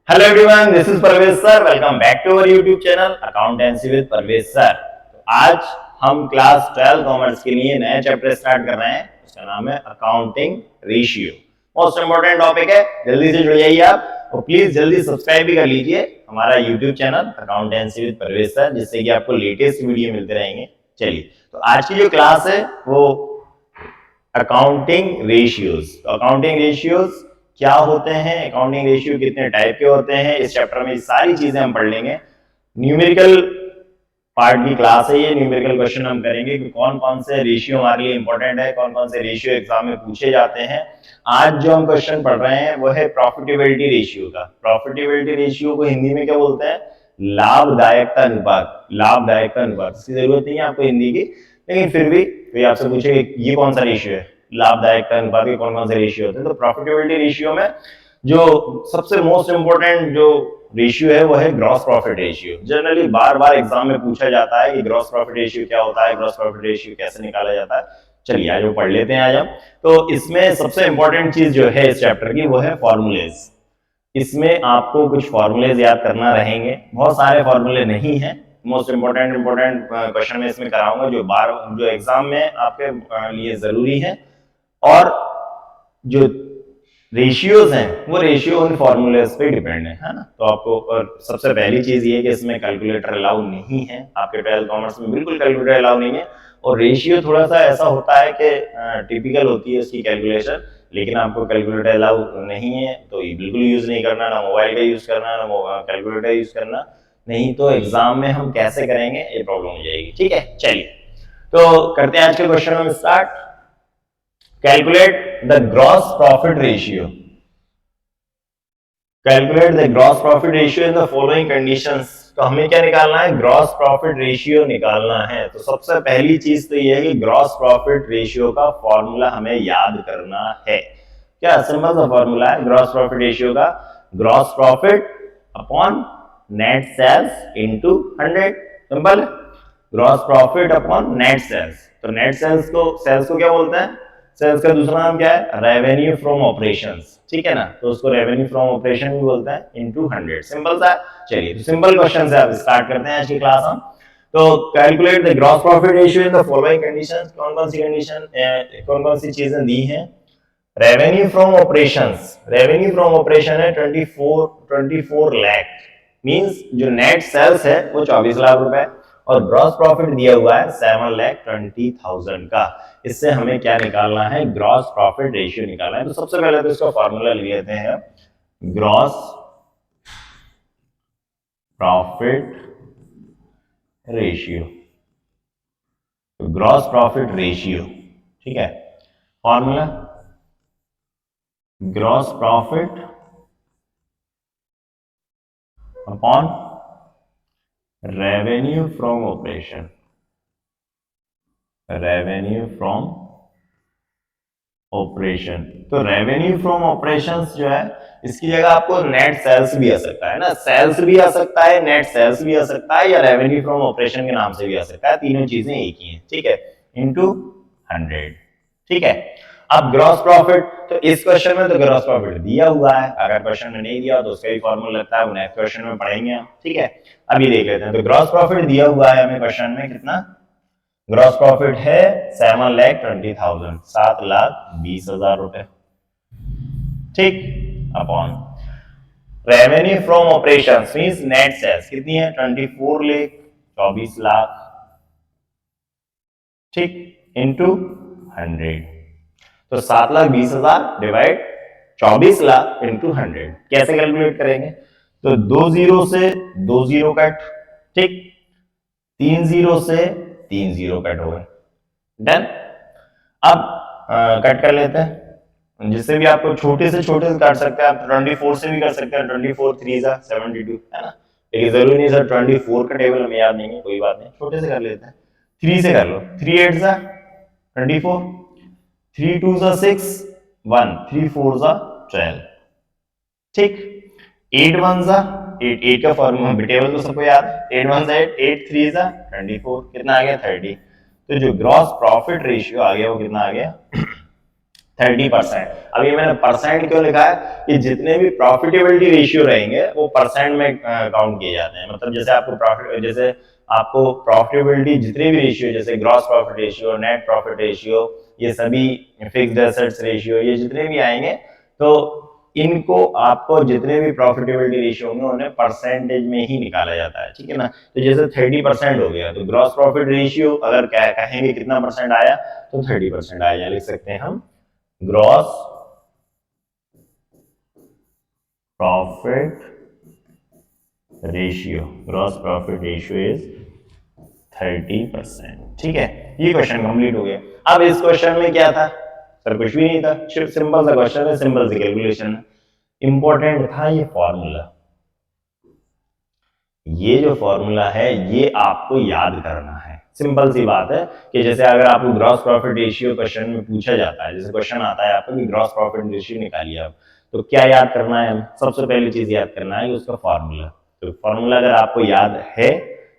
Hello everyone, this is Parvez sir. Welcome back to our YouTube channel accountancy with Parvez sir. आज हम class 12 commerce के लिए नया chapter start कर रहे हैं। उसका नाम है accounting ratio. Most important topic है, जल्दी से जुड़ जाइए आप और प्लीज जल्दी सब्सक्राइब भी कर लीजिए हमारा YouTube channel accountancy with Parvez sir, जिससे कि आपको लेटेस्ट वीडियो मिलते रहेंगे। चलिए, तो आज की जो क्लास है वो अकाउंटिंग रेशियोज। अकाउंटिंग रेशियोज क्या होते हैं, अकाउंटिंग रेशियो कितने टाइप के होते हैं, इस चैप्टर में सारी चीजें हम पढ़ लेंगे। न्यूमेरिकल पार्ट की क्लास है ये। न्यूमेरिकल क्वेश्चन हम करेंगे कि कौन कौन से रेशियो हमारे लिए इंपॉर्टेंट है, कौन कौन से रेशियो एग्जाम में पूछे जाते हैं। आज जो हम क्वेश्चन पढ़ रहे हैं वो है प्रॉफिटेबिलिटी रेशियो का। प्रॉफिटेबिलिटी रेशियो को हिंदी में क्या बोलते हैं? लाभदायकता अनुपात। लाभदायकता अनुपात, इसकी जरूरत नहीं है आपको हिंदी की, लेकिन फिर भी कोई आपसे पूछे ये कौन सा रेशियो है, लाभदायकता अनुपात के कौन कौन से रेशियो होते हैं, तो प्रॉफिटेबिलिटी रेशियो में जो सबसे मोस्ट इंपोर्टेंट जो रेशियो है वो है ग्रॉस प्रॉफिट रेशियो। जनरली बार बार एग्जाम में पूछा जाता है कि ग्रॉस प्रॉफिट रेशियो क्या होता है, ग्रॉस प्रॉफिट रेशियो कैसे निकाला जाता है। चलिए आज वो पढ़ लेते हैं। आज हम तो इसमें सबसे इंपॉर्टेंट चीज जो है इस चैप्टर की वो है फॉर्मूलेज। इसमें आपको कुछ फॉर्मूलेज याद करना रहेंगे। बहुत सारे फॉर्मूले नहीं है, मोस्ट इंपोर्टेंट क्वेश्चन में इसमें कराऊंगा जो एग्जाम में आपके लिए जरूरी है। और जो रेशियोज हैं वो रेशियो उन फॉर्मूलेज पे डिपेंड है ना। तो आपको और सबसे पहली चीज ये कि इसमें कैलकुलेटर अलाउ नहीं है। आपके 12 कॉमर्स में बिल्कुल कैलकुलेटर अलाउ नहीं है। और रेशियो थोड़ा सा ऐसा होता है कि टिपिकल होती है उसकी कैलकुलेशन, लेकिन आपको कैलकुलेटर अलाउ नहीं है तो ये बिल्कुल यूज नहीं करना, ना मोबाइल का यूज करना, ना कैलकुलेटर यूज करना। नहीं तो एग्जाम में हम कैसे करेंगे, ये प्रॉब्लम हो जाएगी। ठीक है, चलिए तो करते हैं आज के क्वेश्चन हम start. Calculate the gross profit ratio. Calculate the gross profit ratio in the following conditions. तो हमें क्या निकालना है? ग्रॉस प्रॉफिट रेशियो निकालना है। तो सबसे पहली चीज तो ये है कि ग्रॉस प्रॉफिट रेशियो का फॉर्मूला हमें याद करना है। क्या सिंपल सा फॉर्मूला है ग्रॉस प्रॉफिट रेशियो का? Gross profit upon net sales into 100। Simple. Gross profit upon net sales. तो नेट सेल्स को क्या बोलते हैं? सेल्स का दूसरा नाम क्या है? Revenue from operations. ठीक है ना, तो उसको रेवेन्यू फ्रॉम ऑपरेशन भी बोलते हैं, इनटू 100। सिंपल सा। चलिए तो सिंपल क्वेश्चन से आप स्टार्ट करते हैं आज की क्लास हम। तो calculate the gross profit ratio in the following conditions. कौन कौन सी कंडीशन, कौन कौन सी चीजें दी हैं? Revenue from operations. Revenue from operation है 24 लाख। मींस जो नेट सेल्स है वो 24 लाख रुपए, और ग्रॉस प्रॉफिट दिया हुआ है 7,20,000 का। इससे हमें क्या निकालना है? ग्रॉस प्रॉफिट रेशियो निकालना है। तो सबसे पहले तो इसका फॉर्मूला ले लेते हैं। Gross profit ratio. तो ग्रॉस प्रॉफिट रेशियो, ठीक है, formula gross profit upon revenue from operation. Revenue from operation. तो रेवेन्यू फ्रॉम ऑपरेशंस जो है, इसकी जगह आपको नेट सेल्स भी आ सकता है ना। सेल्स भी आ सकता है, नेट सेल्स भी आ सकता है, या रेवेन्यू फ्रॉम ऑपरेशन के नाम से भी आ सकता है। तीनों चीजें एक ही हैं। ठीक है, इनटू 100। ठीक है, अब ग्रॉस प्रॉफिट, तो इस क्वेश्चन में तो ग्रॉस प्रॉफिट दिया हुआ है। अगर क्वेश्चन में नहीं दिया तो उसका भी फॉर्मूला लगता है, वो नेक्स्ट क्वेश्चन में पढ़ेंगे हम। ठीक है, अभी देख लेते हैं। तो ग्रॉस प्रॉफिट दिया हुआ है हमें क्वेश्चन में कितना? ग्रॉस प्रॉफिट है 7,20,000, 7,20,000 रुपए। ठीक, upon revenue from operation means net sales कितनी है? 24 लाख, 24 लाख। ठीक, इनटू 100। तो 7,20,000 डिवाइड 24 लाख इंटू 100 कैसे कैलकुलेट करेंगे? तो 2 जीरो से 2 जीरो कट। ठीक, 3 जीरो से 3 जीरो कट हो गए। डन। अब कट कर लेते हैं, जिससे भी आपको छोटे से काट सकते हैं। आप 24 से भी कर सकते हैं। 24 3 जा 72 है ना, लेकिन जरूरी नहीं सर 24 का टेबल हमें याद नहीं है, कोई बात नहीं, छोटे से कर लेते हैं। 3 से कर लो, 3 8 जा 24, 3 2 जा 6, 1 3 4 जा 12। ठीक, 8 1 जा 8, 8 का फॉर्मूला टेबल तो सबको याद है। 8 1 जा 8, 8 3 जा 24, कितना आ गया? 30। तो जो ग्रॉस प्रॉफिट रेशियो आ गया वो कितना आ गया? 30%। अब ये मैंने परसेंट क्यों लिखा है कि जितने भी प्रॉफिटेबिलिटी रेशियो रहेंगे वो परसेंट में काउंट किए जाते हैं। मतलब जैसे आपको प्रॉफिटेबिलिटी जितने भी रेशियो, जैसे gross profit ratio, net profit ratio, ये सभी फिक्स्ड एसेट्स रेशियो, ये जितने भी आएंगे तो इनको आपको जितने भी प्रॉफिटेबिलिटी रेशियो होंगे उन्हें परसेंटेज में ही निकाला जाता है, ठीक है ना। तो जैसे 30% हो गया तो ग्रॉस प्रॉफिट रेशियो अगर कहेंगे कितना परसेंट आया तो 30% आया, लिख सकते हैं हम ग्रॉस प्रॉफिट रेशियो इज 30%, ठीक है। ये क्वेश्चन कंप्लीट हो गया। अब इस क्वेश्चन में क्या था सर, कुछ भी नहीं था, सिर्फ सिंपल सा क्वेश्चन है, सिंपल सी कैलकुलेशन है। इंपॉर्टेंट था ये फॉर्मूला, ये जो फॉर्मूला है ये आपको याद करना है। सिंपल सी बात है कि जैसे अगर आपको ग्रॉस प्रॉफिट रेशियो क्वेश्चन में पूछा जाता है, जैसे क्वेश्चन आता है आपको कि ग्रॉस प्रॉफिट रेशियो निकालिए आप, तो क्या याद करना है, सबसे पहली चीज याद करना है उसका फॉर्मूला। तो फॉर्मूला अगर आपको याद है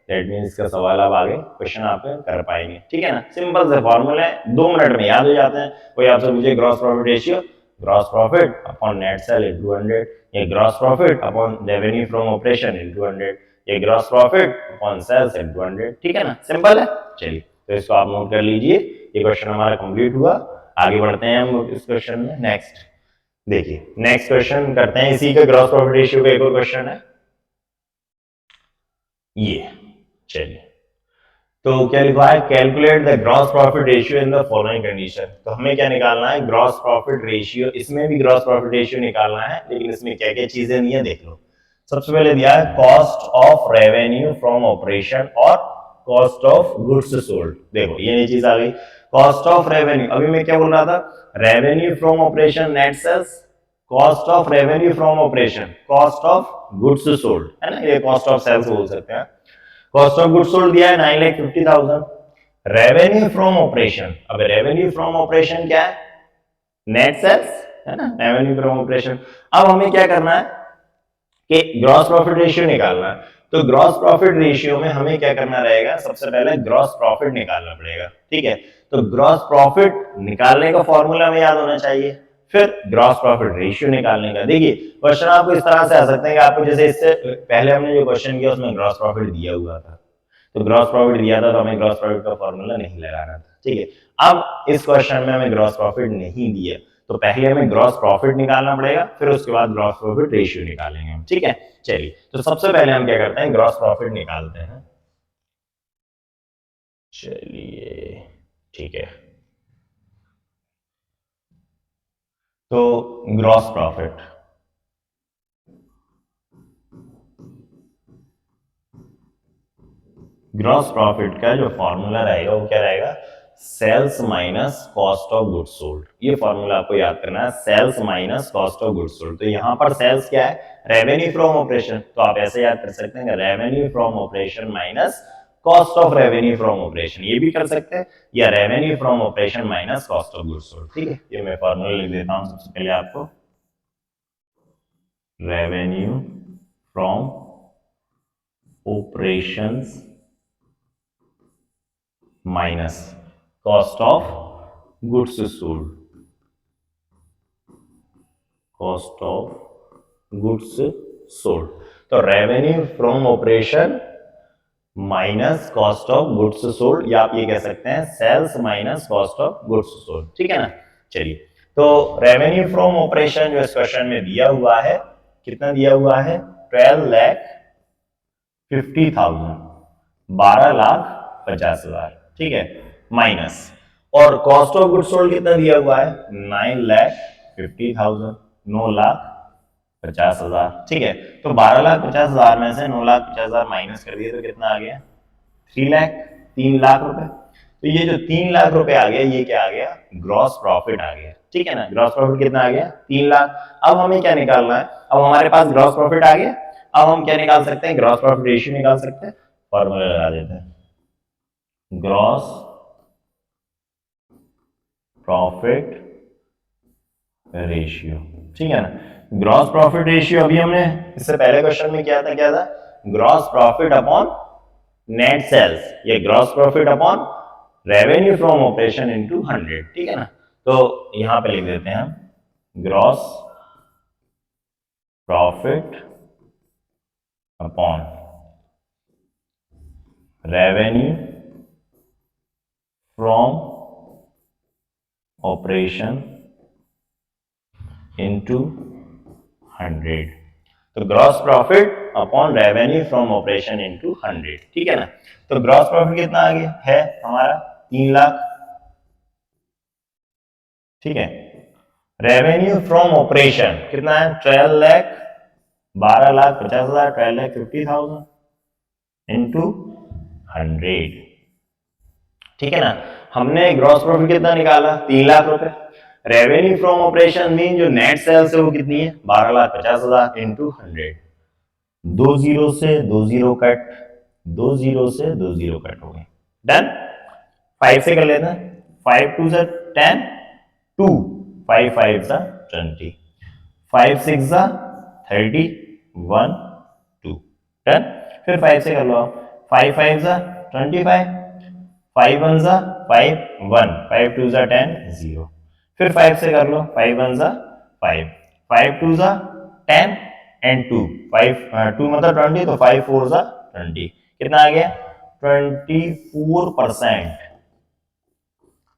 दैट मींस इसका सवाल आप आगे क्वेश्चन आप कर पाएंगे, ठीक है ना। सिंपल से फॉर्मूला है, 2 मिनट में याद हो जाते हैं। कोई आपसे पूछे gross profit ratio, gross profit upon net sale into 100, या gross profit upon revenue from operation into 100, ये gross profit upon sales into 100, ठीक है ना, सिंपल है। चलिए तो इसको आप नोट कर लीजिए, ये क्वेश्चन हमारा कंप्लीट हुआ। आगे बढ़ते हैं हम इस क्वेश्चन में। नेक्स्ट देखिए, नेक्स्ट क्वेश्चन करते हैं इसी का ग्रॉस प्रॉफिट रेशियो का एक और क्वेश्चन है ये। चलिए तो क्या लिखा है, calculate the gross profit ratio in the following condition. तो हमें क्या निकालना है, ग्रॉस प्रॉफिट रेशियो। इसमें भी ग्रॉस प्रॉफिट रेशियो निकालना है, लेकिन इसमें क्या क्या चीजें दी है देख लो। सबसे पहले दिया है cost of revenue from operation और कॉस्ट ऑफ गुड्स सोल्ड। देखो ये नई चीज आ गई, कॉस्ट ऑफ रेवेन्यू। अभी मैं क्या बोल रहा था, revenue from operation net sales, cost of revenue from operation cost of goods sold, है ना, ये कॉस्ट ऑफ सेल्स बोल सकते हैं। कॉस्ट ऑफ गुड्स सोल्ड दिया है 9,50,000। रेवेन्यू फ्रॉम ऑपरेशन, अब रेवेन्यू फ्रॉम ऑपरेशन क्या है, नेट सेल्स, है ना, रेवेन्यू फ्रॉम ऑपरेशन। अब हमें क्या करना है कि ग्रॉस प्रॉफिट रेशियो निकालना है। तो ग्रॉस प्रॉफिट रेशियो में हमें क्या करना रहेगा, सबसे पहले ग्रॉस प्रॉफिट निकालना पड़ेगा, ठीक है। तो ग्रॉस प्रॉफिट निकालने का फॉर्मूला हमें याद होना चाहिए, फिर ग्रॉस प्रॉफिट रेशियो निकालने का। देखिए क्वेश्चन आपको इस तरह से आ सकते हैं कि आपको जैसे इससे पहले हमने जो क्वेश्चन किया उसमें ग्रॉस प्रॉफिट दिया हुआ था, तो ग्रॉस प्रॉफिट दिया था तो हमें ग्रॉस प्रॉफिट का फॉर्मूला नहीं लगाना था, ठीक है। अब इस क्वेश्चन में हमें ग्रॉस प्रॉफिट नहीं दिया, तो पहले हमें ग्रॉस प्रॉफिट निकालना पड़ेगा, फिर उसके बाद ग्रॉस प्रॉफिट रेशियो निकालेंगे हम, ठीक है। चलिए तो सबसे पहले हम क्या करते हैं, ग्रॉस प्रॉफिट निकालते हैं। चलिए ठीक है, तो ग्रॉस प्रॉफिट, ग्रॉस प्रॉफिट का जो फॉर्मूला रहेगा वो क्या रहेगा, sales minus cost of goods sold. ये फॉर्मूला आपको याद करना है, sales minus cost of goods sold. तो यहाँ पर सेल्स क्या है, रेवेन्यू फ्रॉम ऑपरेशन, तो आप ऐसे याद कर सकते हैं revenue from operation minus cost of revenue from operation, ये भी कर सकते हैं, या revenue from operation minus cost of goods sold, ठीक है। ये मैं फॉर्मूला लिख देता हूं सबसे पहले आपको, revenue from operations minus cost of goods sold, cost of goods sold. तो revenue from operation minus cost of goods sold, या आप ये कह सकते हैं sales minus cost of goods sold, ठीक है ना। चलिए तो रेवेन्यू फ्रॉम ऑपरेशन जो इस क्वेश्चन में दिया हुआ है, कितना दिया हुआ है, 12,50,000, 12,50,000, ठीक है, माइनस, और कॉस्ट ऑफ गुड्स सोल्ड कितना दिया हुआ है, 9,50,000, 9,50,000, ठीक है। तो 12,50,000 में से 9,50,000 माइनस कर दिए तो कितना आ गया, 3 लाख, 3 लाख रुपए। तो ये जो 3 लाख रुपए आ गया, ये क्या आ गया, ग्रॉस प्रॉफिट आ गया, ठीक है ना। ग्रॉस प्रॉफिट कितना आ गया, 3 लाख। अब हमें क्या निकालना है, अब हमारे पास ग्रॉस प्रॉफिट आ गया, अब हम क्या निकाल सकते हैं, ग्रॉस प्रॉफिट रेशियो निकाल सकते हैं, फॉर्मूला लगा देते हैं, ग्रॉस प्रॉफिट रेशियो, ठीक है ना। ग्रॉस प्रॉफिट रेशियो अभी हमने इससे पहले क्वेश्चन में किया था, क्या था, gross profit upon net sales, या gross profit upon revenue from operation into 100, ठीक है ना। तो यहां पे लिख देते हैं हम gross profit upon revenue from operation into 100। तो gross profit upon revenue from operation into 100, ठीक है ना। तो ग्रॉस प्रॉफिट कितना आ गया है हमारा 3 लाख, ठीक है। रेवेन्यू फ्रॉम ऑपरेशन कितना है 12 लाख, 12,50,000, 12,50,000 इनटू 100, ठीक है ना। हमने ग्रॉस प्रॉफिट कितना निकाला 3 लाख रुपए। रेवेन्यू फ्रॉम ऑपरेशन मीन जो नेट सेल्स है वो कितनी है 12,50,000 इंटू 100। 2 जीरो से 2 जीरो कट, 2 जीरो से 2 जीरो कट हो गए। डन। 5 से कर लेते हैं, 5 2 से 10, 2 5 5 से 20, 5 6 से 30, 1 2। डन। फिर 5 से कर लो, 5 5 से 25, 5 1 से 5 1, 5 2 से 10 0। फिर 5 से कर लो, 5 1 से 5, 5 2 से 10 एंड 2, 5 2 मतलब 20, तो 5 4 से 20, कितना आ गया 24%।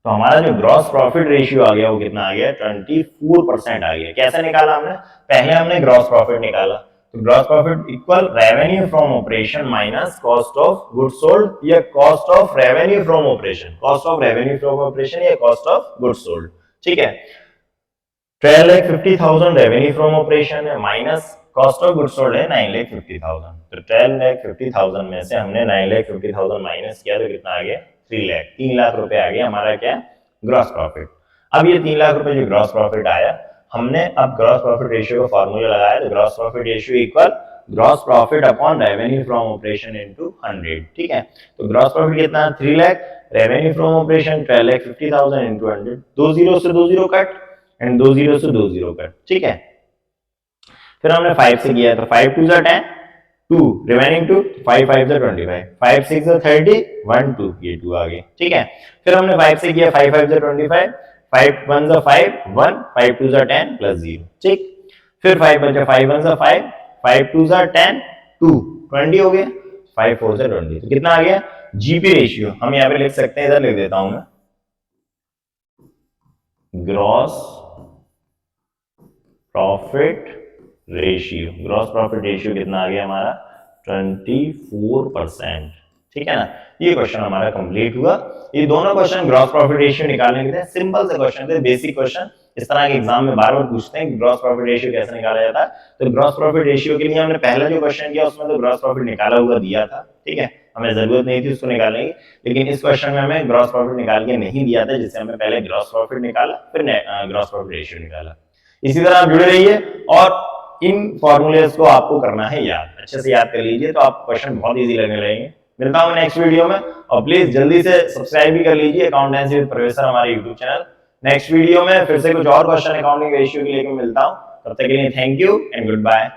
तो हमारा जो ग्रॉस प्रॉफिट रेशियो आ गया वो कितना आ गया 24% आ गया। कैसे निकाला हमने, पहले हमने ग्रॉस प्रॉफिट निकाला, तो gross profit equal revenue from operation minus cost of goods sold या cost of revenue from operation, cost of revenue from operation या कॉस्ट ऑफ गुड्स सोल्ड, ठीक है। 12,50,000 रेवेन्यू फ्रॉम ऑपरेशन है minus cost of goods sold है 9,50,000। तो 12,50,000 में से हमने 9,50,000 माइनस किया तो कितना आ गया 3 लाख, 3 लाख रुपए आ गया हमारा क्या ग्रॉस प्रॉफिट। अब ये 3 लाख रुपए जो ग्रॉस प्रॉफिट आया, हमने अब ग्रॉस प्रॉफिट रेशियो का फॉर्मूला लगाया, तो gross profit ratio equal gross profit upon revenue from operation into 100, ठीक है। तो ग्रॉस प्रॉफिट कितना 3 lakh, revenue from operation 12,50,000 into 100, 2 zero से 2 जीरो कट एंड 2 जीरो से 2 जीरो कट, ठीक है। फिर हमने 5 से किया तो 5 2 से 10, 2 रिमेनिंग 2, 5 5 से 25, 5 6 से 30, 1 2, ये 2 आ गए, ठीक है। फिर हमने 5 से किया 5 5 से 25, 5 1 से 5 1, 5 2 से 10 प्लस 0, ठीक। फिर 5 बचा, 5 1 से 5, 5 2 से 10 2 20 हो गया, 5 4 से 20, तो कितना आ गया जीपी रेशियो। हम यहाँ पे लिख सकते हैं, इधर लिख देता हूं मैं, gross profit ratio. Gross profit ratio कितना आ गया हमारा 24%, ठीक है ना। ये क्वेश्चन हमारा कंप्लीट हुआ। ये दोनों क्वेश्चन ग्रॉस प्रॉफिट रेशियो निकालने के थे, सिंपल से क्वेश्चन थे, बेसिक क्वेश्चन। इस तरह के एग्जाम में बार बार पूछते हैं कि ग्रॉस प्रॉफिट रेशियो कैसे निकाला जाता है। तो ग्रॉस प्रॉफिट रेशियो के लिए हमने पहला जो क्वेश्चन किया उसमें तो ग्रॉस प्रॉफिट निकाला हुआ दिया था, ठीक है, हमें जरूरत नहीं थी उसको निकालने की। लेकिन इस क्वेश्चन में हमें ग्रॉस प्रॉफिट निकाल के नहीं दिया था, जिससे हमने पहले ग्रॉस प्रॉफिट निकाला फिर ग्रॉस प्रॉफिट रेशियो निकाला। इसी तरह आप जुड़े रहिए और इन फॉर्मूलेस को आपको करना है याद, अच्छे से याद कर लीजिए तो आप क्वेश्चन बहुत इजी लगने लगेंगे। मिलता हूं नेक्स्ट वीडियो में, और प्लीज जल्दी से सब्सक्राइब भी कर लीजिए अकाउंटेंसी विद प्रोफेसर हमारे यूट्यूब चैनल। नेक्स्ट वीडियो में फिर से कुछ और क्वेश्चन अकाउंटिंग रेशियो के लेकर मिलता हूं, तब तक के लिए thank you and good bye.